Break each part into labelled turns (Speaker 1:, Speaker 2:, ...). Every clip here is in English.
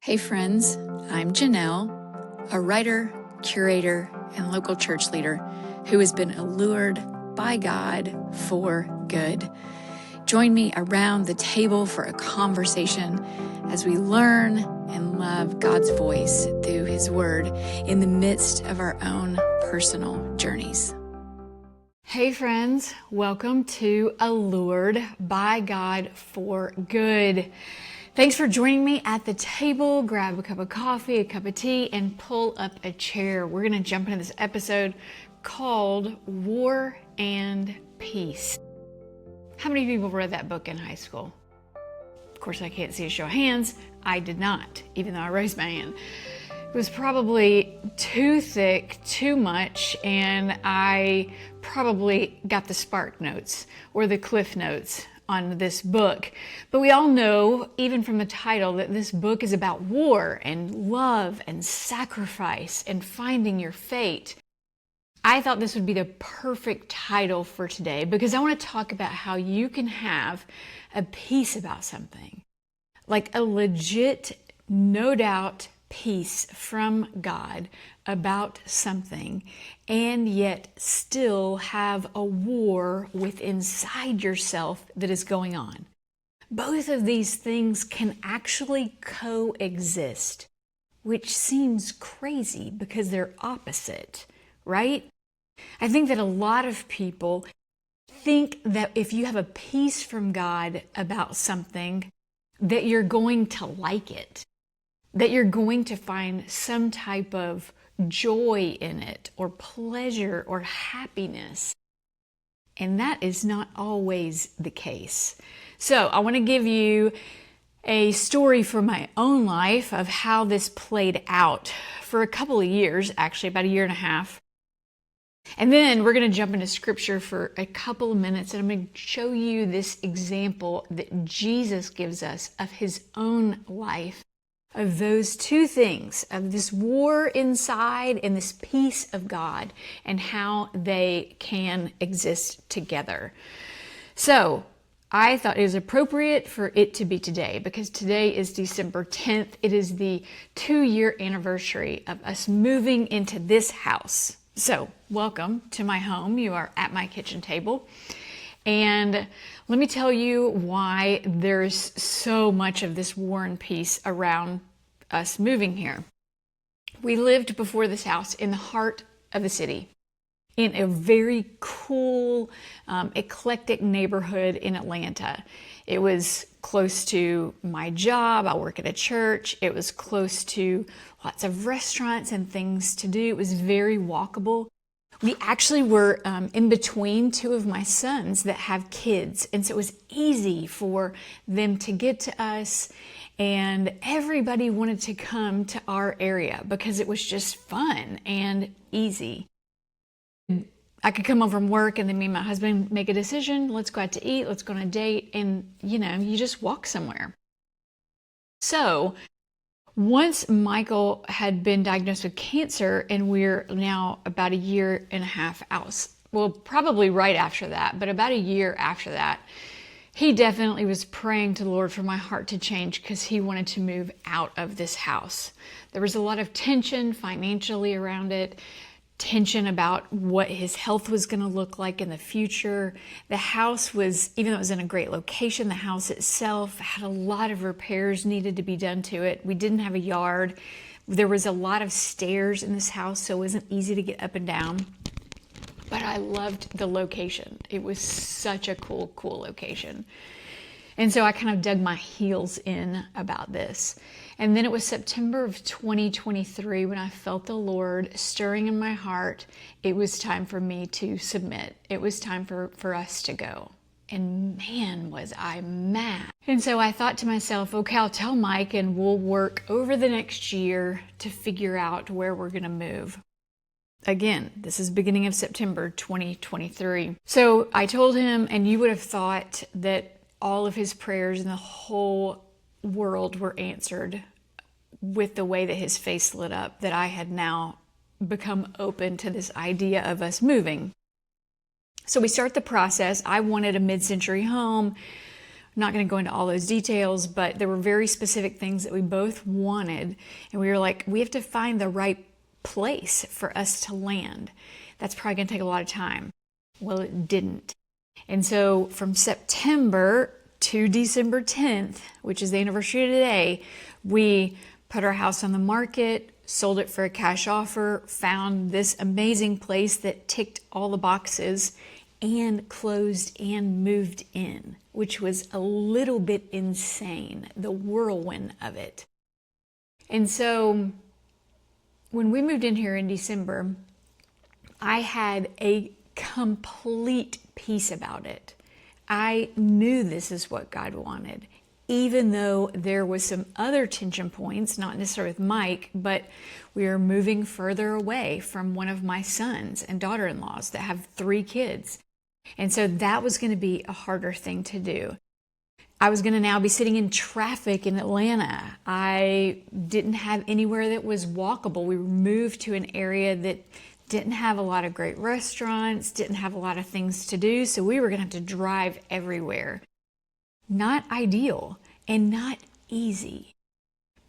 Speaker 1: Hey friends, I'm Janelle, a writer, curator, and local church leader who has been allured by God for good. Join me around the table for a conversation as we learn and love God's voice through His Word in the midst of our own personal journeys. Hey friends, welcome to Allured by God for Good. Thanks for joining me at the table. Grab a cup of coffee, a cup of tea, and pull up a chair. We're going to jump into this episode called War and Peace. How many people read that book in high school? Of course, I can't see a show of hands. I did not, even though I raised my hand. It was probably too thick, too much, and I probably got the Spark Notes or the Cliff Notes on this book. But we all know, even from the title, that this book is about war and love and sacrifice and finding your fate. I thought this would be the perfect title for today because I want to talk about how you can have a peace about something, like a legit, no doubt peace from God about something, and yet still have a war inside yourself that is going on. Both of these things can actually coexist, which seems crazy because they're opposite, right? I think that a lot of people think that if you have a peace from God about something, that you're going to like it, that you're going to find some type of joy in it, or pleasure, or happiness. And that is not always the case. So I want to give you a story from my own life of how this played out for a couple of years, actually about a year and a half. And then we're going to jump into scripture for a couple of minutes, and I'm going to show you this example that Jesus gives us of His own life, of those two things, of this war inside and this peace of God, and how they can exist together. So I thought it was appropriate for it to be today because today is December 10th. It is the 2-year anniversary of us moving into this house. So welcome to my home. You are at my kitchen table. And let me tell you why there's so much of this war and peace around us moving here. We lived before this house in the heart of the city, in a very cool, eclectic neighborhood in Atlanta. It was close to my job. I work at a church. It was close to lots of restaurants and things to do. It was very walkable. We actually were in between two of my sons that have kids, and so it was easy for them to get to us, and everybody wanted to come to our area because it was just fun and easy. I could come home from work and then me and my husband make a decision. Let's go out to eat. Let's go on a date. And, you just walk somewhere. So once Michael had been diagnosed with cancer, and we're now about a year and a half out, well, probably right after that, but about a year after that, he definitely was praying to the Lord for my heart to change because he wanted to move out of this house. There was a lot of tension financially around it, tension about what his health was going to look like in the future. The house was, even though it was in a great location, the house itself had a lot of repairs needed to be done to it. We didn't have a yard. There was a lot of stairs in this house, so it wasn't easy to get up and down. But I loved the location. It was such a cool location. And so I kind of dug my heels in about this. And then it was September of 2023 when I felt the Lord stirring in my heart. It was time for me to submit. It was time for us to go. And man, was I mad. And so I thought to myself, okay, I'll tell Mike and we'll work over the next year to figure out where we're going to move. Again, this is beginning of September 2023. So I told him, and you would have thought that all of his prayers in the whole world were answered with the way that his face lit up, that I had now become open to this idea of us moving. So we start the process. I wanted a mid-century home. I'm not going to go into all those details, but there were very specific things that we both wanted. And we were like, we have to find the right place for us to land. That's probably going to take a lot of time. Well, it didn't. And so from September to December 10th, which is the anniversary of today, we put our house on the market, sold it for a cash offer, found this amazing place that ticked all the boxes, and closed and moved in, which was a little bit insane, the whirlwind of it. And so when we moved in here in December, I had a complete peace about it. I knew this is what God wanted, even though there was some other tension points, not necessarily with Mike, but we are moving further away from one of my sons and daughter-in-laws that have 3 kids. And so that was going to be a harder thing to do. I was going to now be sitting in traffic in Atlanta. I didn't have anywhere that was walkable. We moved to an area that didn't have a lot of great restaurants, didn't have a lot of things to do, so we were going to have to drive everywhere. Not ideal and not easy.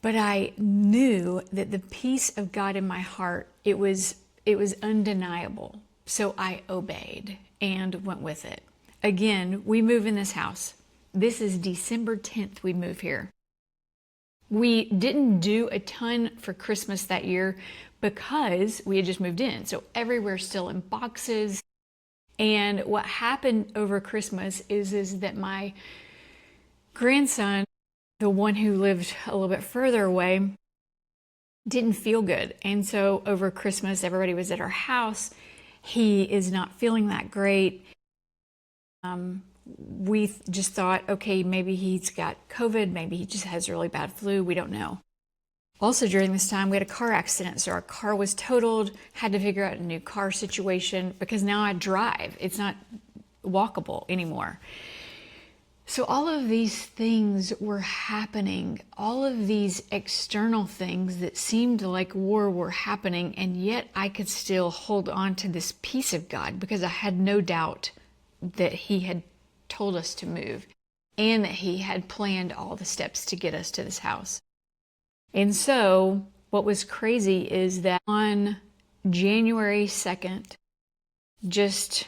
Speaker 1: But I knew that the peace of God in my heart, it was undeniable. So I obeyed and went with it. Again, we move in this house. This is December 10th we move here. We didn't do a ton for Christmas that year because we had just moved in. So everywhere's still in boxes. And what happened over Christmas is that my grandson, the one who lived a little bit further away, didn't feel good. And so over Christmas, everybody was at our house. He is not feeling that great. We just thought, okay, maybe he's got COVID. Maybe he just has really bad flu. We don't know. Also during this time, we had a car accident. So our car was totaled, had to figure out a new car situation because now I drive. It's not walkable anymore. So all of these things were happening, all of these external things that seemed like war were happening, and yet I could still hold on to this peace of God because I had no doubt that He had told us to move and that He had planned all the steps to get us to this house. And so what was crazy is that on January 2nd, just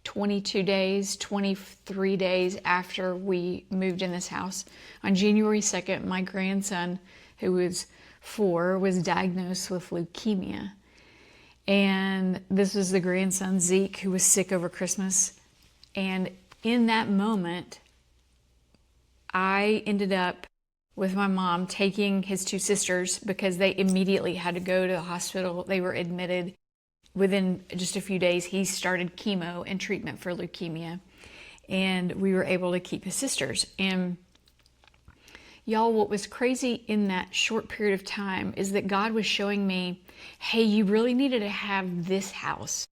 Speaker 1: 22 days, 23 days after we moved in this house, on January 2nd, my grandson, who was 4, was diagnosed with leukemia. And this was the grandson, Zeke, who was sick over Christmas. And in that moment, I ended up with my mom taking his 2 sisters because they immediately had to go to the hospital. They were admitted. Within just a few days, he started chemo and treatment for leukemia. And we were able to keep his sisters. And y'all, what was crazy in that short period of time is that God was showing me, hey, you really needed to have this house.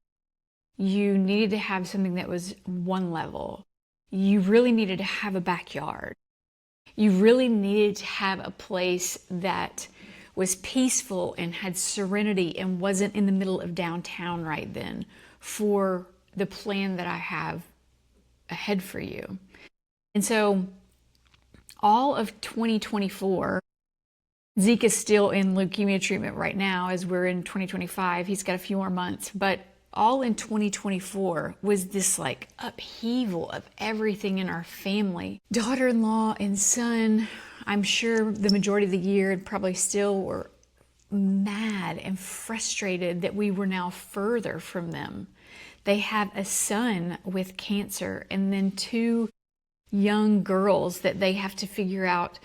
Speaker 1: You needed to have something that was one level. You really needed to have a backyard. You really needed to have a place that was peaceful and had serenity and wasn't in the middle of downtown right then for the plan that I have ahead for you. And so all of 2024, Zeke is still in leukemia treatment right now as we're in 2025. He's got a few more months, but all in 2024 was this like upheaval of everything in our family. Daughter-in-law and son, I'm sure the majority of the year and probably still were mad and frustrated that we were now further from them. They have a son with cancer and then 2 young girls that they have to figure out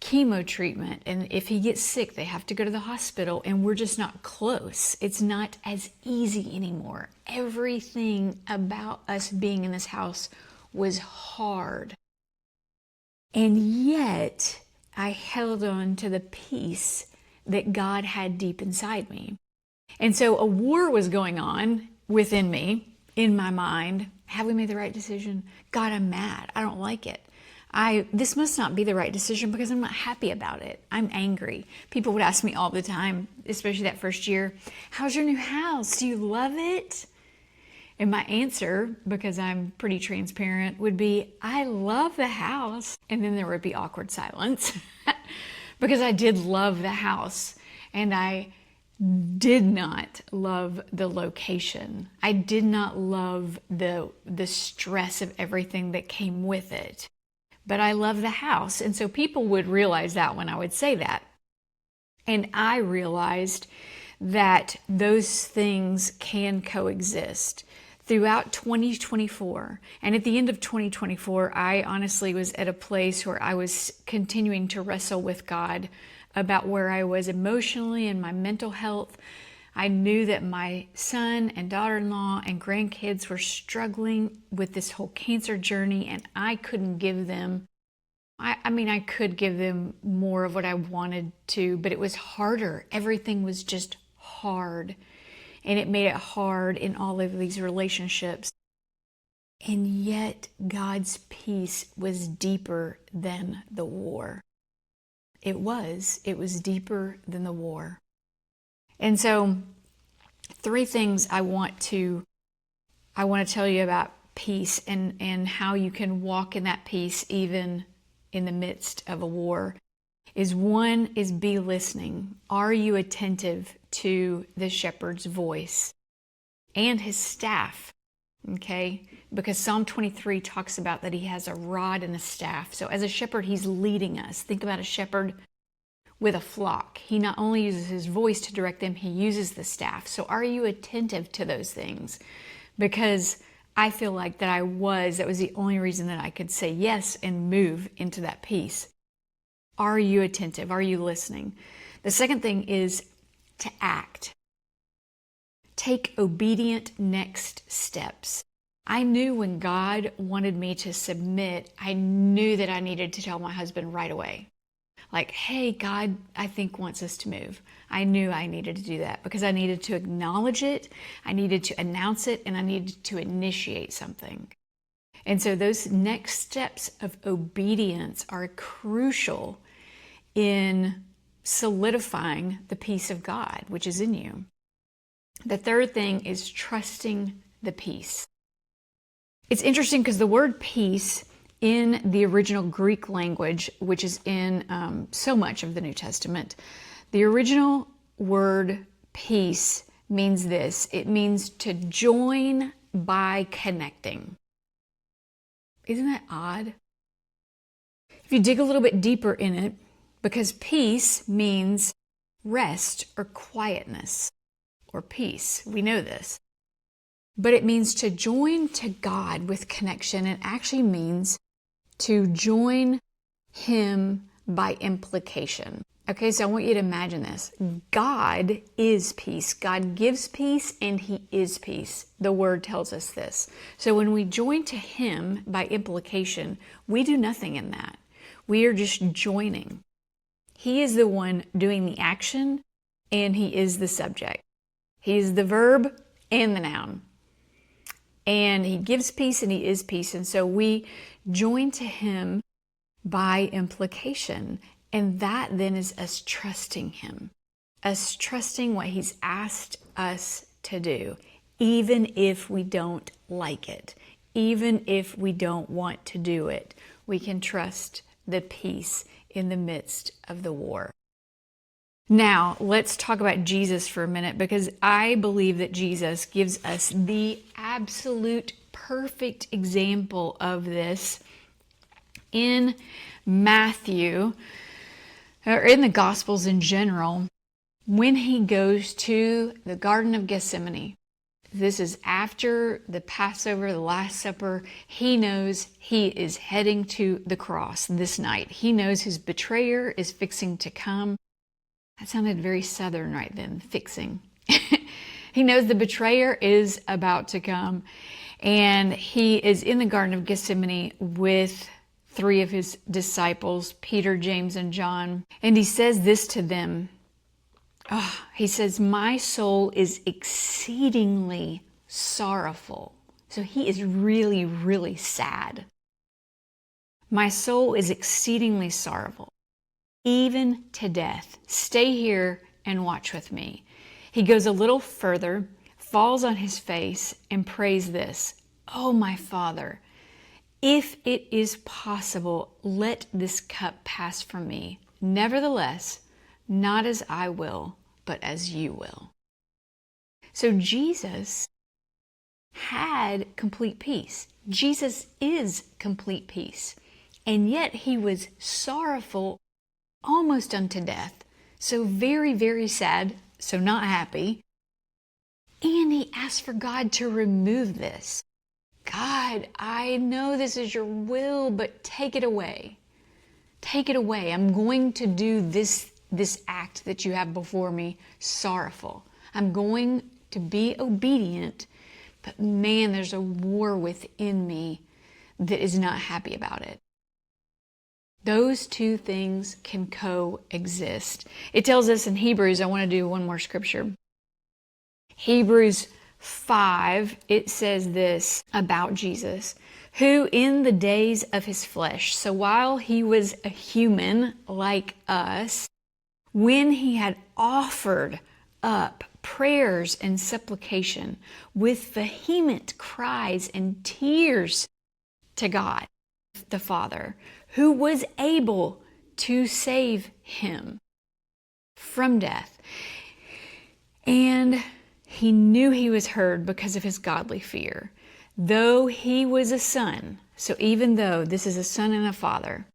Speaker 1: chemo treatment. And if he gets sick, they have to go to the hospital, and we're just not close. It's not as easy anymore. Everything about us being in this house was hard. And yet I held on to the peace that God had deep inside me. And so a war was going on within me, in my mind. Have we made the right decision? God, I'm mad. I don't like it. This must not be the right decision because I'm not happy about it. I'm angry. People would ask me all the time, especially that first year, how's your new house? Do you love it? And my answer, because I'm pretty transparent, would be, I love the house. And then there would be awkward silence because I did love the house and I did not love the location. I did not love the stress of everything that came with it. But I love the house. And so people would realize that when I would say that. And I realized that those things can coexist throughout 2024. And at the end of 2024, I honestly was at a place where I was continuing to wrestle with God about where I was emotionally and my mental health. I knew that my son and daughter-in-law and grandkids were struggling with this whole cancer journey, and I couldn't give them, I could give them more of what I wanted to, but it was harder. Everything was just hard, and it made it hard in all of these relationships. And yet God's peace was deeper than the war. It was deeper than the war. And so 3 things I want to tell you about peace and how you can walk in that peace even in the midst of a war is, 1 is be listening. Are you attentive to the shepherd's voice and his staff? Okay? Because Psalm 23 talks about that he has a rod and a staff. So as a shepherd, he's leading us. Think about a shepherd with a flock. He not only uses his voice to direct them, he uses the staff. So are you attentive to those things? Because I feel like that was the only reason that I could say yes and move into that peace. Are you attentive? Are you listening? The second thing is to act. Take obedient next steps. I knew when God wanted me to submit, I knew that I needed to tell my husband right away. Like, hey, God, I think wants us to move. I knew I needed to do that because I needed to acknowledge it, I needed to announce it, and I needed to initiate something. And so those next steps of obedience are crucial in solidifying the peace of God, which is in you. The third thing is trusting the peace. It's interesting because the word peace in the original Greek language, which is in so much of the New Testament, the original word peace means this. It means to join by connecting. Isn't that odd? If you dig a little bit deeper in it, because peace means rest or quietness or peace. We know this. But it means to join to God with connection. It actually means to join him by implication. Okay, so I want you to imagine this. God is peace. God gives peace and he is peace. The word tells us this. So when we join to him by implication, we do nothing in that. We are just joining. He is the one doing the action and he is the subject. He is the verb and the noun. And he gives peace and he is peace. And so we join to him by implication. And that then is us trusting him, us trusting what he's asked us to do, even if we don't like it, even if we don't want to do it. We can trust the peace in the midst of the war. Now, let's talk about Jesus for a minute, because I believe that Jesus gives us the absolute perfect example of this in Matthew, or in the Gospels in general, when he goes to the Garden of Gethsemane. This is after the Passover, the Last Supper. He knows he is heading to the cross this night. He knows his betrayer is fixing to come. That sounded very Southern right then, fixing. He knows the betrayer is about to come, and he is in the Garden of Gethsemane with 3 of his disciples, Peter, James, and John. And he says this to them. He says, my soul is exceedingly sorrowful. So he is really, really sad. My soul is exceedingly sorrowful, even to death. Stay here and watch with me. He goes a little further falls on his face and prays this, "Oh, my Father, if it is possible, let this cup pass from me. Nevertheless, not as I will, but as you will." So Jesus had complete peace. Jesus is complete peace. And yet he was sorrowful almost unto death. So very, very sad, so not happy. And he asked for God to remove this. "God, I know this is your will, but take it away. Take it away. I'm going to do this act that you have before me sorrowful. I'm going to be obedient, but man, there's a war within me that is not happy about it." Those two things can coexist. It tells us in Hebrews, I want to do one more scripture. Hebrews 5, it says this about Jesus, who in the days of his flesh, so while he was a human like us, when he had offered up prayers and supplication with vehement cries and tears to God the Father, who was able to save him from death. And he knew he was heard because of his godly fear. Though he was a son, so even though this is a son and a father,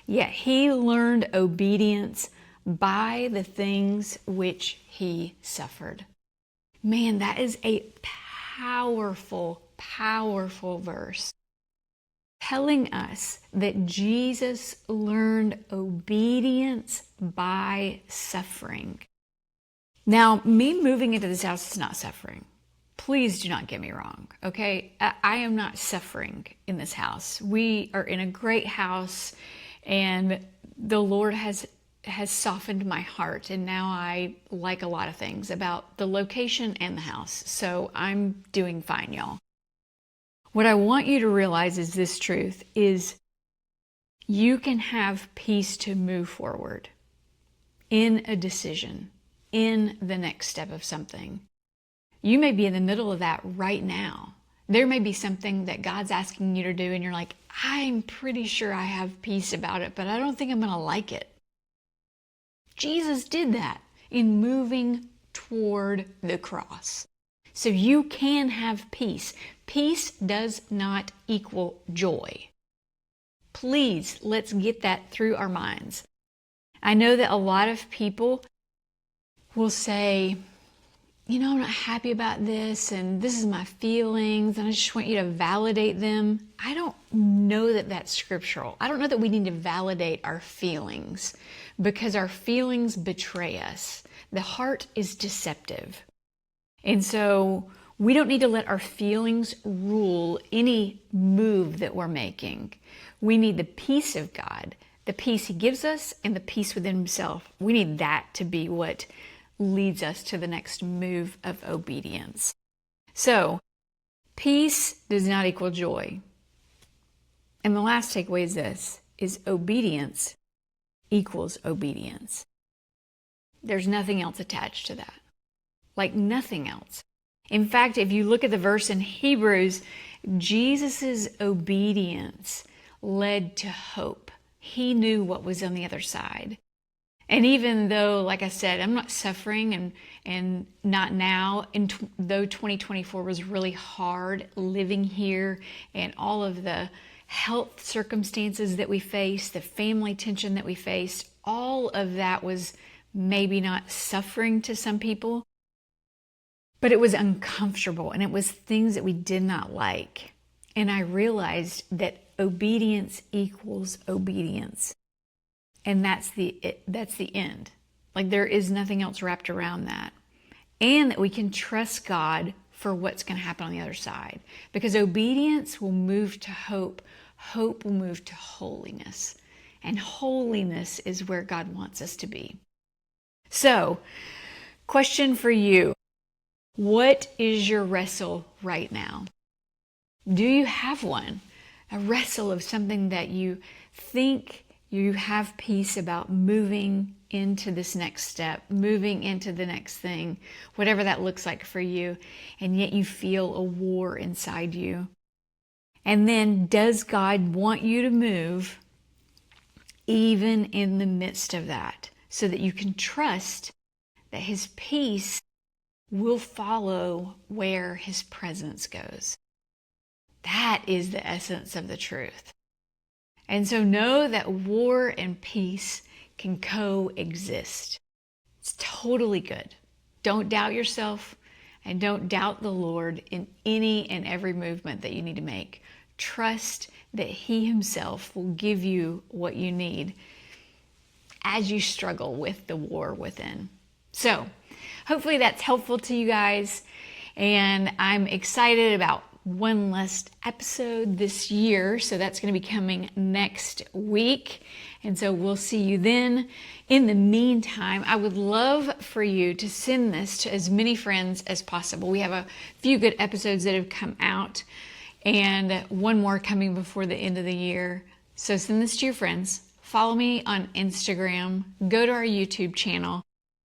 Speaker 1: yet he learned obedience by the things which he suffered. Man, that is a powerful, powerful verse, telling us that Jesus learned obedience by suffering. Now, me moving into this house is not suffering. Please do not get me wrong, okay? I am not suffering in this house. We are in a great house, and the Lord has softened my heart, and now I like a lot of things about the location and the house. So I'm doing fine, y'all. What I want you to realize is this truth is you can have peace to move forward in a decision, in the next step of something. You may be in the middle of that right now. There may be something that God's asking you to do and you're like, I'm pretty sure I have peace about it, but I don't think I'm going to like it. Jesus did that in moving toward the cross. So you can have peace. Peace does not equal joy. Please, let's get that through our minds. I know that a lot of people will say, I'm not happy about this, and this is my feelings, and I just want you to validate them. I don't know that that's scriptural. I don't know that we need to validate our feelings because our feelings betray us. The heart is deceptive. And so we don't need to let our feelings rule any move that we're making. We need the peace of God, the peace He gives us, and the peace within Himself. We need that to be what leads us to the next move of obedience. So, peace does not equal joy. And the last takeaway is this, is obedience equals obedience. There's nothing else attached to that. Like nothing else. In fact, if you look at the verse in Hebrews, Jesus' obedience led to hope. He knew what was on the other side. And even though, like I said, I'm not suffering and not now, though 2024 was really hard living here and all of the health circumstances that we faced, the family tension that we faced, all of that was maybe not suffering to some people, but it was uncomfortable and it was things that we did not like. And I realized that obedience equals obedience. And that's the end. Like there is nothing else wrapped around that. And that we can trust God for what's going to happen on the other side. Because obedience will move to hope. Hope will move to holiness. And holiness is where God wants us to be. So, question for you. What is your wrestle right now? Do you have one? A wrestle of something that you think You have peace about moving into this next step, moving into the next thing, whatever that looks like for you, and yet you feel a war inside you. And then, does God want you to move even in the midst of that, so that you can trust that His peace will follow where His presence goes? That is the essence of the truth. And so know that war and peace can coexist. It's totally good. Don't doubt yourself, and don't doubt the Lord in any and every movement that you need to make. Trust that He Himself will give you what you need as you struggle with the war within. So hopefully that's helpful to you guys, and I'm excited about one last episode this year, so that's going to be coming next week, and so we'll see you then. In the meantime, I would love for you to send this to as many friends as possible. We have a few good episodes that have come out, and one more coming before the end of the year. So send this to your friends. Follow me on Instagram. Go to our YouTube channel.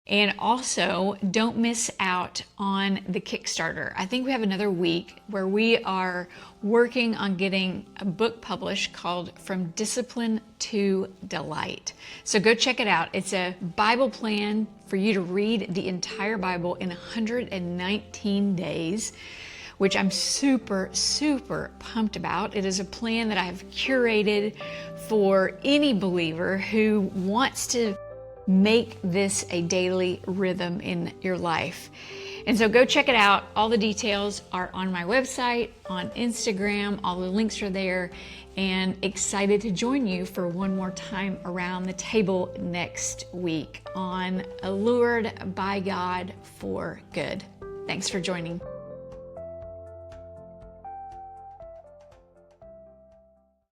Speaker 1: And also, don't miss out on the Kickstarter. I think we have another week where we are working on getting a book published called From Discipline to Delight. So go check it out. It's a Bible plan for you to read the entire Bible in 119 days, which I'm super, super pumped about. It is a plan that I have curated for any believer who wants to make this a daily rhythm in your life. And so go check it out. All the details are on my website, on Instagram. All the links are there. And excited to join you for one more time around the table next week on Allured by God for Good. Thanks for joining.